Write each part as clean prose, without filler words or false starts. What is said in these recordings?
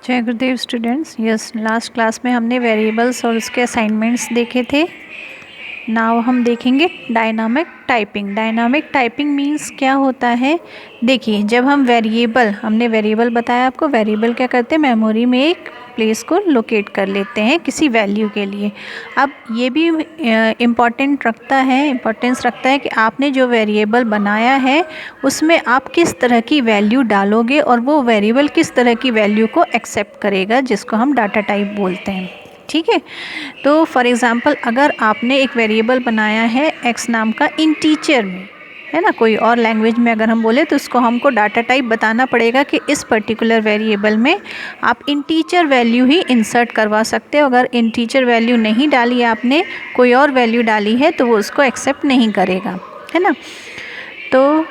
जय गुरुदेव students. Yes, last class में हमने वेरिएबल्स और उसके असाइनमेंट्स देखे थे। नाउ हम देखेंगे dynamic typing. Dynamic typing means क्या होता है। देखिए, जब हम हमने वेरिएबल बताया आपको। वेरिएबल क्या करते हैं, मेमोरी में एक प्लेस को लोकेट कर लेते हैं किसी वैल्यू के लिए। अब ये भी इम्पोर्टेंस रखता है कि आपने जो वेरिएबल बनाया है उसमें आप किस तरह की वैल्यू डालोगे और वो वेरिएबल किस तरह की वैल्यू को एक्सेप्ट करेगा, जिसको हम डाटा टाइप बोलते हैं। ठीक है, तो फॉर एग्ज़ाम्पल अगर आपने एक वेरिएबल बनाया है x नाम का इंटीजर में, है ना, कोई और लैंग्वेज में अगर हम बोले तो उसको हमको डाटा टाइप बताना पड़ेगा कि इस पर्टिकुलर वेरिएबल में आप इंटीजर वैल्यू ही इंसर्ट करवा सकते हो। अगर इंटीजर वैल्यू नहीं डाली है आपने, कोई और वैल्यू डाली है, तो वो उसको एक्सेप्ट नहीं करेगा, है ना। तो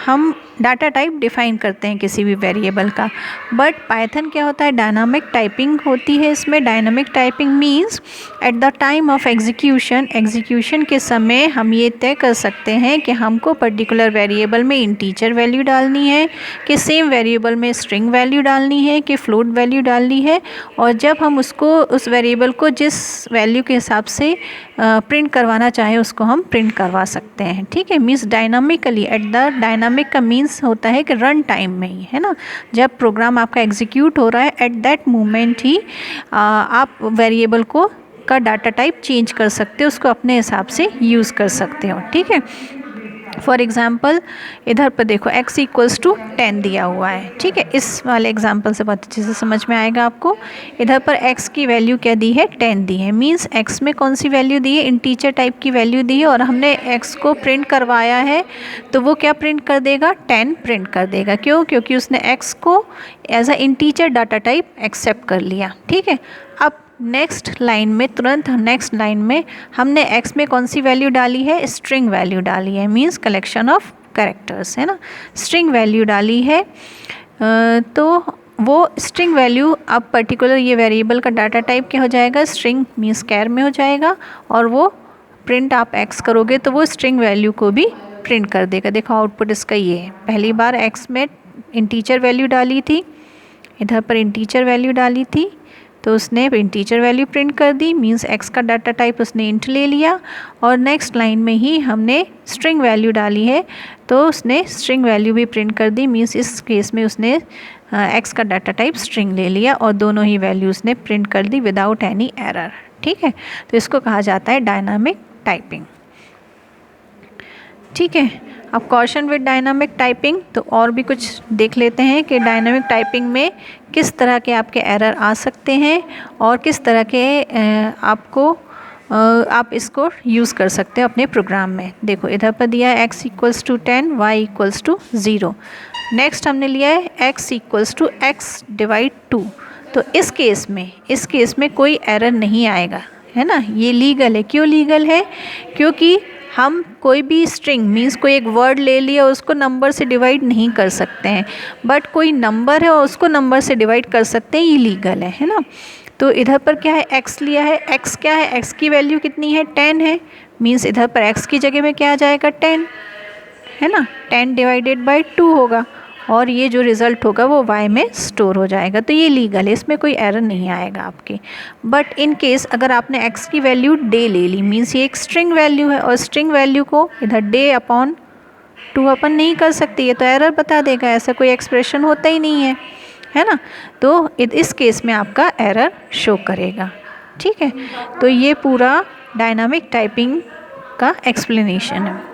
हम डाटा टाइप डिफ़ाइन करते हैं किसी भी वेरिएबल का। बट पाइथन क्या होता है, डायनामिक टाइपिंग होती है इसमें। Dynamic typing means at the time of execution के समय हम ये तय कर सकते हैं कि हमको पर्टिकुलर वेरिएबल में इंटीजर वैल्यू डालनी है, कि सेम वेरिएबल में स्ट्रिंग वैल्यू डालनी है, कि फ्लोट वैल्यू डालनी है। और जब हम उस वेरिएबल को जिस वैल्यू के हिसाब से प्रिंट करवाना चाहें उसको हम प्रिंट करवा सकते हैं। ठीक है, means dynamically at the dynamic का मीन्स होता है कि रन टाइम में ही, है ना, जब प्रोग्राम आपका एग्जीक्यूट हो रहा है एट दैट मोमेंट ही आप वेरिएबल का डाटा टाइप चेंज कर सकते हो, उसको अपने हिसाब से यूज़ कर सकते हो। ठीक है, फॉर एग्ज़ाम्पल इधर पर देखो x = 10 दिया हुआ है। ठीक है, इस वाले एग्जाम्पल से बहुत अच्छे से समझ में आएगा आपको। इधर पर x की वैल्यू क्या दी है, 10 दी है। मींस x में कौन सी वैल्यू दी है, इंटीजर टाइप की वैल्यू दी है, और हमने x को प्रिंट करवाया है, तो वो क्या प्रिंट कर देगा, 10 प्रिंट कर देगा। क्यों, क्योंकि उसने x को as a integer data type accept कर लिया। ठीक है, अब तुरंत नेक्स्ट लाइन में हमने x में कौन सी वैल्यू डाली है, स्ट्रिंग वैल्यू डाली है। मींस कलेक्शन ऑफ कैरेक्टर्स, है ना, स्ट्रिंग वैल्यू डाली है। तो वो स्ट्रिंग वैल्यू अब पर्टिकुलर ये वेरिएबल का डाटा टाइप क्या हो जाएगा, स्ट्रिंग मींस कैर में हो जाएगा, और वो प्रिंट आप x करोगे तो वो स्ट्रिंग वैल्यू को भी प्रिंट कर देगा। देखो आउटपुट इसका ये है। पहली बार x में इंटीजर वैल्यू डाली थी, इधर पर इंटीजर वैल्यू डाली थी, तो उसने इंटीजर वैल्यू प्रिंट कर दी। मींस x का डाटा टाइप उसने इंट ले लिया। और नेक्स्ट लाइन में ही हमने स्ट्रिंग वैल्यू डाली है, तो उसने स्ट्रिंग वैल्यू भी प्रिंट कर दी। मींस इस केस में उसने x का डाटा टाइप स्ट्रिंग ले लिया और दोनों ही वैल्यूज़ ने प्रिंट कर दी विदाउट एनी एरर। ठीक है, तो इसको कहा जाता है डायनामिक टाइपिंग। ठीक है, अब कॉशन विद डायनामिक टाइपिंग, तो और भी कुछ देख लेते हैं कि डायनामिक टाइपिंग में किस तरह के आपके एरर आ सकते हैं और किस तरह के आप इसको यूज़ कर सकते हो अपने प्रोग्राम में। देखो इधर पर दिया है x = 10, y = 0। नेक्स्ट हमने लिया है x = x / 2। तो इस केस में कोई एरर नहीं आएगा, है ना, ये लीगल है। क्यों लीगल है, क्योंकि हम कोई भी स्ट्रिंग मींस कोई एक वर्ड ले लिया उसको नंबर से डिवाइड नहीं कर सकते हैं, बट कोई नंबर है और उसको नंबर से डिवाइड कर सकते हैं, ये लीगल है ना। तो इधर पर क्या है, x लिया है। x क्या है, x की वैल्यू कितनी है, 10 है। मींस इधर पर x की जगह में क्या आ जाएगा, 10, है ना, 10 / 2 होगा, और ये जो रिज़ल्ट होगा वो y में स्टोर हो जाएगा। तो ये लीगल है, इसमें कोई एरर नहीं आएगा आपके। बट इन केस अगर आपने x की वैल्यू डे ले ली, मीन्स ये एक स्ट्रिंग वैल्यू है और स्ट्रिंग वैल्यू को इधर डे/2 अपन नहीं कर सकते, ये तो एरर बता देगा, ऐसा कोई एक्सप्रेशन होता ही नहीं है ना। तो इस केस में आपका एरर शो करेगा। ठीक है, तो ये पूरा डायनामिक टाइपिंग का एक्सप्लेनेशन है।